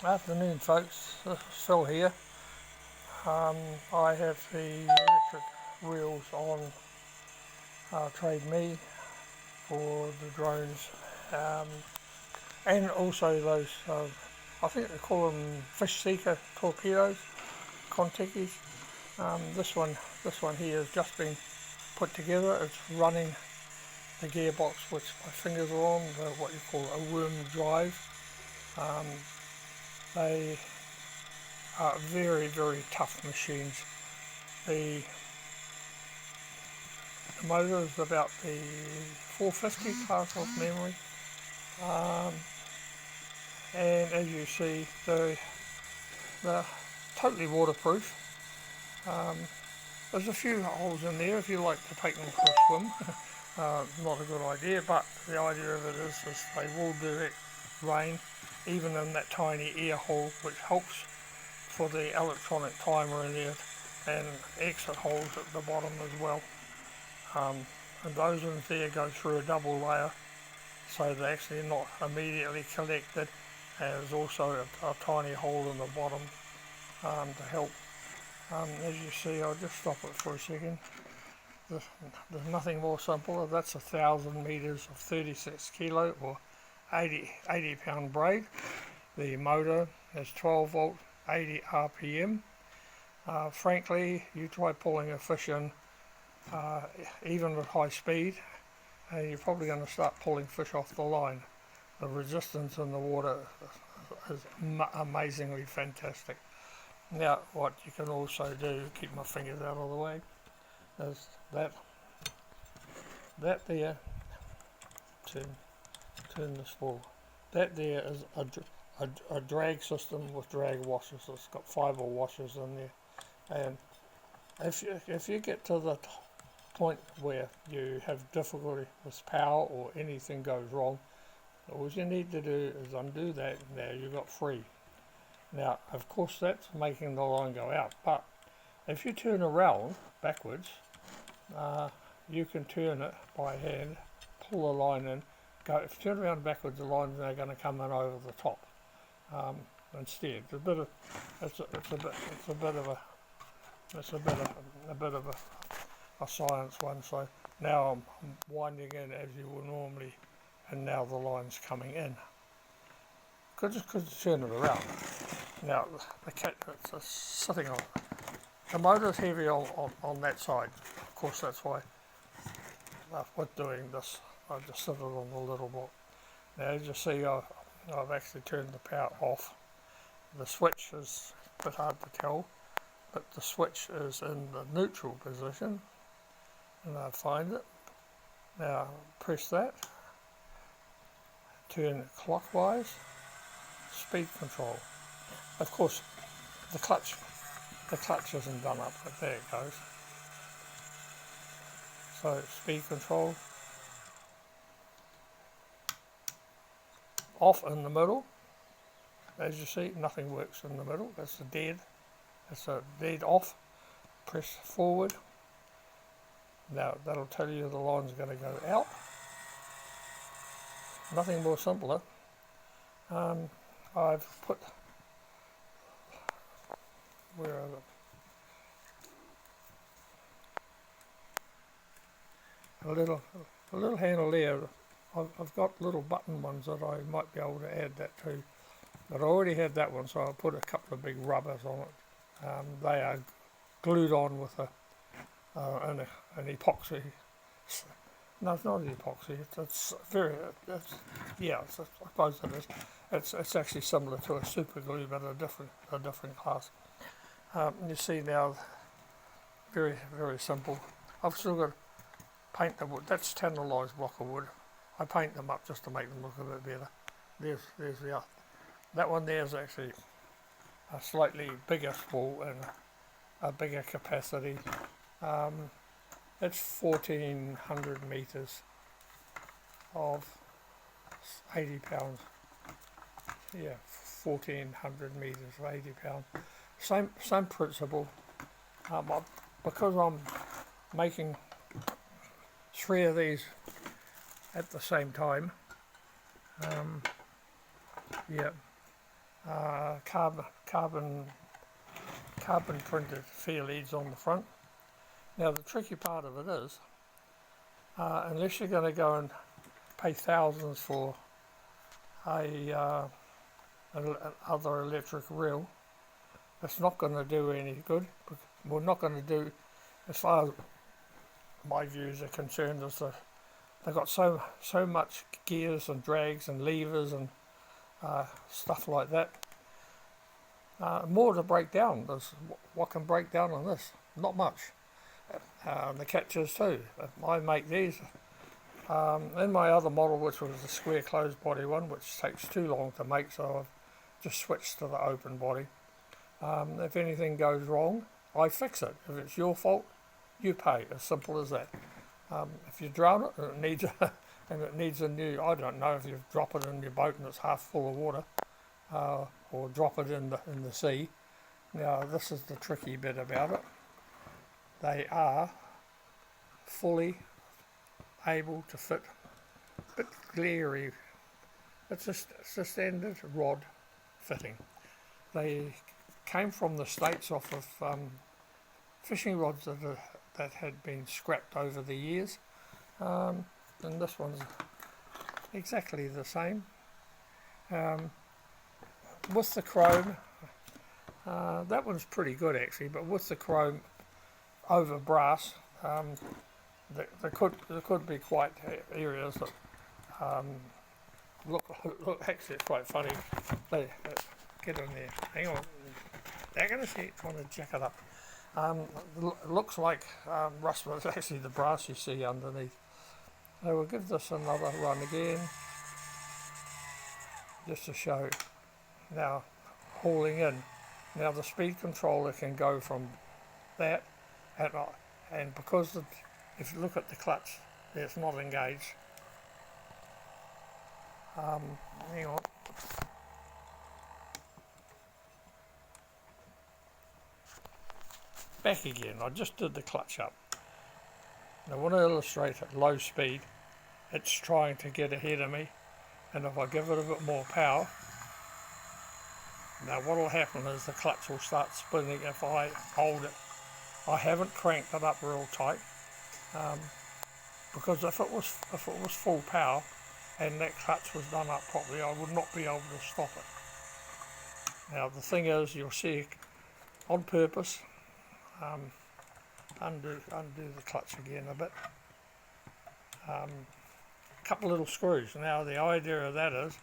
Afternoon, folks. This is Phil here. I have the electric wheels on Trade Me for the drones, um, and also those. I think they call them fish seeker torpedoes, Contekis. This one here has just been put together. It's running the gearbox which my fingers are on, what you call a worm drive. Um, they are very, very tough machines. The, the motor is about the 450 class of memory, um, and as you see, they're totally waterproof. Um, there's a few holes in there if you like to take them for a swim. Not a good idea, but the idea of it is they will direct rain even in that tiny air hole, which helps for the electronic timer in there, and exit holes at the bottom as well. And those ones there go through a double layer, so they're actually not immediately collected. And there's also a tiny hole in the bottom to help. As you see, I'll just stop it for a second. There's nothing more simple. That's 1,000 meters of 36 kilo or 80 pound braid. The motor is 12 volt, 80 RPM. Frankly, you try pulling a fish in even at high speed, and you're probably going to start pulling fish off the line. The resistance in the water is amazingly fantastic. Now, what you can also do, keep my fingers out of the way, is that there, turn this forward. That there is a drag system with drag washers. It's got fibre washers in there, and if you get to the point where you have difficulty with power or anything goes wrong, all you need to do is undo that. Now you've got free. Now, of course, that's making the line go out, but if you turn around backwards, you can turn it by hand, pull the line in, go. If you turn around backwards, the line's now going to come in over the top instead. It's a bit of a science one. So now I'm winding in as you would normally, and now the line's coming in. Just because you turn it around. Now the cat it's sitting on. The motor's heavy on that side. Of course, that's why with doing this, I just sit it on the little book. Now as you see, I've actually turned the power off. The switch is a bit hard to tell, but the switch is in the neutral position, and I find it. Now press that, turn clockwise, speed control. Of course, the clutch isn't done up, but there it goes. So speed control, off in the middle. As you see, nothing works in the middle. That's a dead off. Press forward. Now that'll tell you the line's going to go out. Nothing more simpler. I've put, where are they? A little handle there. I've got little button ones that I might be able to add that to, but I already had that one, so I'll put a couple of big rubbers on it. They are glued on with an epoxy. No, it's not epoxy. I suppose it is. It's actually similar to a super glue, but a different class. You see now, very, very simple. I've still got to paint the wood. That's tannalized block of wood. I paint them up just to make them look a bit better. There's the that one there is actually a slightly bigger spool and a bigger capacity. It's 1,400 meters of 80 pounds. Yeah, 1,400 meters of 80 pounds. Same principle. Because I'm making 3 of these at the same time. Yeah, carbon printed fair leads on the front. Now the tricky part of it is, unless you're going to go and pay thousands for another electric reel, it's not going to do any good. We're not going to do, as far as my views are concerned, is that they've got so much gears and drags and levers and stuff like that. More to break down. What can break down on this? Not much. The catches too. I make these. In my other model, which was the square closed body one, which takes too long to make, so I've just switched to the open body. If anything goes wrong, I fix it. If it's your fault, you pay. As simple as that. If you drown it and it needs a new, I don't know if you drop it in your boat and it's half full of water, or drop it in the sea. Now this is the tricky bit about it. They are fully able to fit. A bit glary. It's a standard rod fitting. They came from the States off of fishing rods that had been scrapped over the years, and this one's exactly the same. With the chrome, that one's pretty good actually, but with the chrome over brass, there could be quite areas that look actually it's quite funny. Get in there, hang on, they're going to see trying to jack it up. Looks like rust, but it's actually the brass you see underneath. So we'll give this another run again, just to show. Now hauling in, now the speed controller can go from that, and because if you look at the clutch, it's not engaged. Hang on. Back again, I just did the clutch up. Now I want to illustrate at low speed, it's trying to get ahead of me, and if I give it a bit more power, now what will happen is the clutch will start spinning if I hold it. I haven't cranked it up real tight, because if it was full power and that clutch was done up properly, I would not be able to stop it. Now the thing is, you'll see on purpose, undo the clutch again a bit. Couple little screws. Now the idea of that is,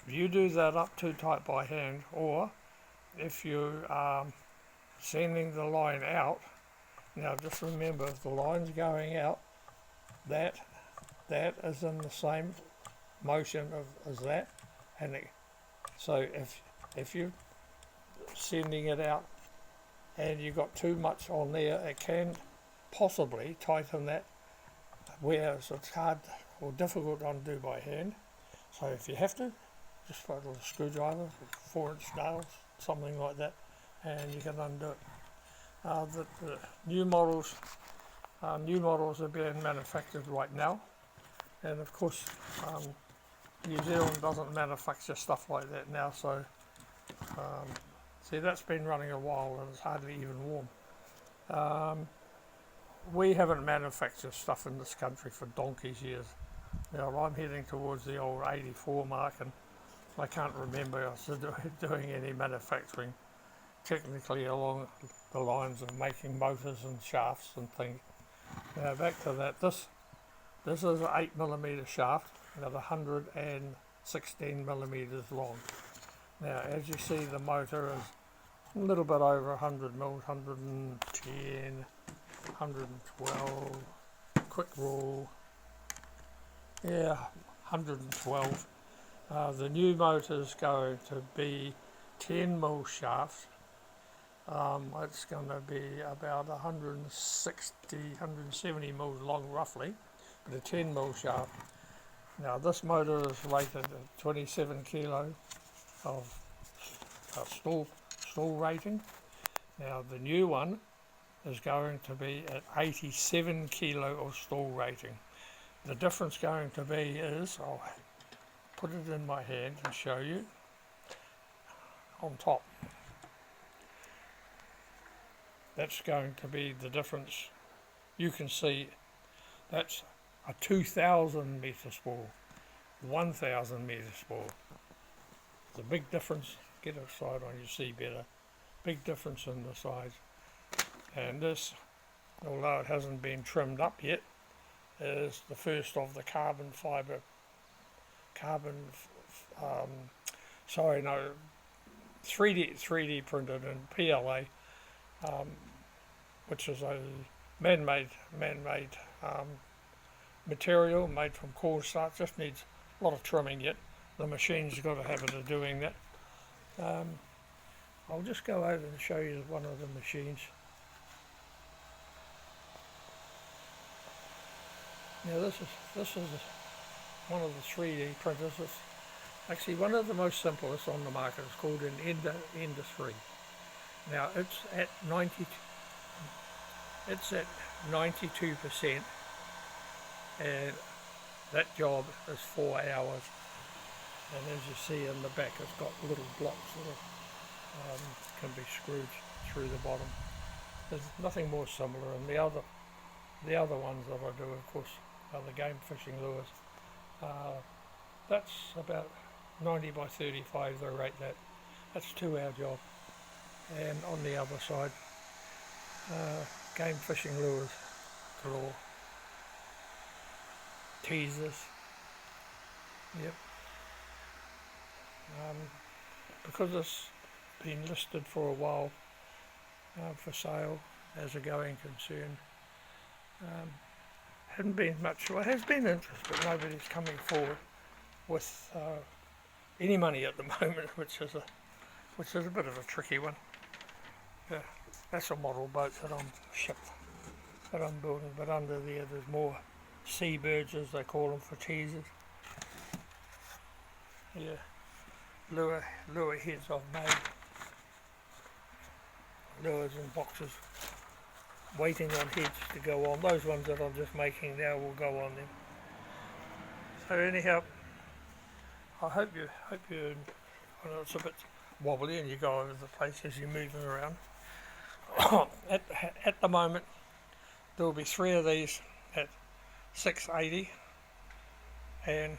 if you do that up too tight by hand, or if you are sending the line out, now just remember, if the line's going out, that is in the same motion as that, and so if you're sending it out and you've got too much on there, it can possibly tighten that, whereas it's hard or difficult to undo by hand. So if you have to, just put a little screwdriver, 4-inch nails, something like that, and you can undo it. The new models are being manufactured right now, and of course New Zealand doesn't manufacture stuff like that now, so see, that's been running a while and it's hardly even warm. We haven't manufactured stuff in this country for donkey's years. Now I'm heading towards the old 84 mark, and I can't remember us doing any manufacturing technically along the lines of making motors and shafts and things. Now back to that, this is an 8mm shaft at 116 millimeters long. Now as you see, the motor is a little bit over 100 mil, 110, 112, quick roll, yeah, 112. The new motor is going to be 10 mil shaft. It's going to be about 160, 170 mils long roughly, but a 10 mil shaft. Now this motor is rated at 27 kilo of stall rating. Now the new one is going to be at 87 kilo of stall rating. The difference going to be is, I'll put it in my hand and show you. on top. That's going to be the difference. You can see that's a 2,000 metre spool, 1,000 metre spool. The big difference. Get a side on, you see better. Big difference in the size. And this, although it hasn't been trimmed up yet, is the first of the carbon 3D printed in PLA, which is a man-made material made from cornstarch. Just needs a lot of trimming yet. The machine's got a habit of doing that. I'll just go over and show you one of the machines. Now this is one of the 3D printers. It's actually one of the most simplest on the market. It's called an Ender 3. Now it's at 92%, and that job is 4 hours. And as you see in the back, it's got little blocks that can be screwed through the bottom. There's nothing more similar, and the other ones that I do, of course, are the game fishing lures. That's about 90 by 35. They rate that. That's a 2-hour job. And on the other side, game fishing lures galore. Teasers. Yep. Because it's been listed for a while for sale as a going concern, hadn't been much. Well, there has been interest, but nobody's coming forward with any money at the moment, which is a bit of a tricky one. Yeah, that's a model boat that I'm building, but under there's more seabirds, as they call them, for teasers. Yeah. Lure heads I've made, lures and boxes waiting on heads to go on. Those ones that I'm just making now will go on them. So anyhow, I hope you I know it's a bit wobbly and you go over the place as you're moving around. At the moment there will be 3 of these at $6.80, and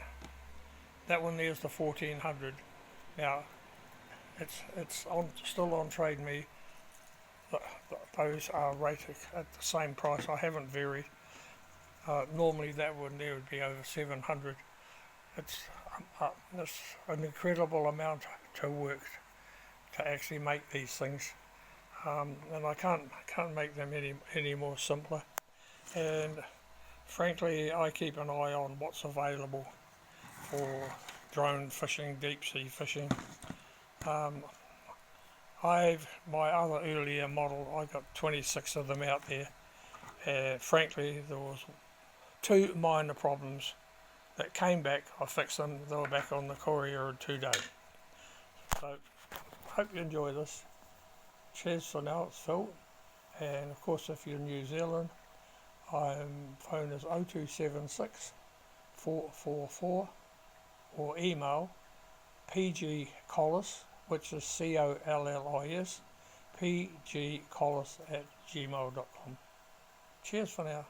that one there's the 1400. Now, it's still on Trade Me. Those are rated at the same price. I haven't varied. Normally that one there would be over 700. It's an incredible amount to work to actually make these things, and I can't make them any more simpler. And frankly, I keep an eye on what's available for drone fishing, deep sea fishing. My other earlier model, I got 26 of them out there. Frankly, there was 2 minor problems that came back. I fixed them. They were back on the courier in 2 days. So, hope you enjoy this. Cheers for now. It's Phil. And of course, if you're in New Zealand, phone is 0276 444. or email pgcollis, which is COLLIS, pgcollis@gmail.com. Cheers for now.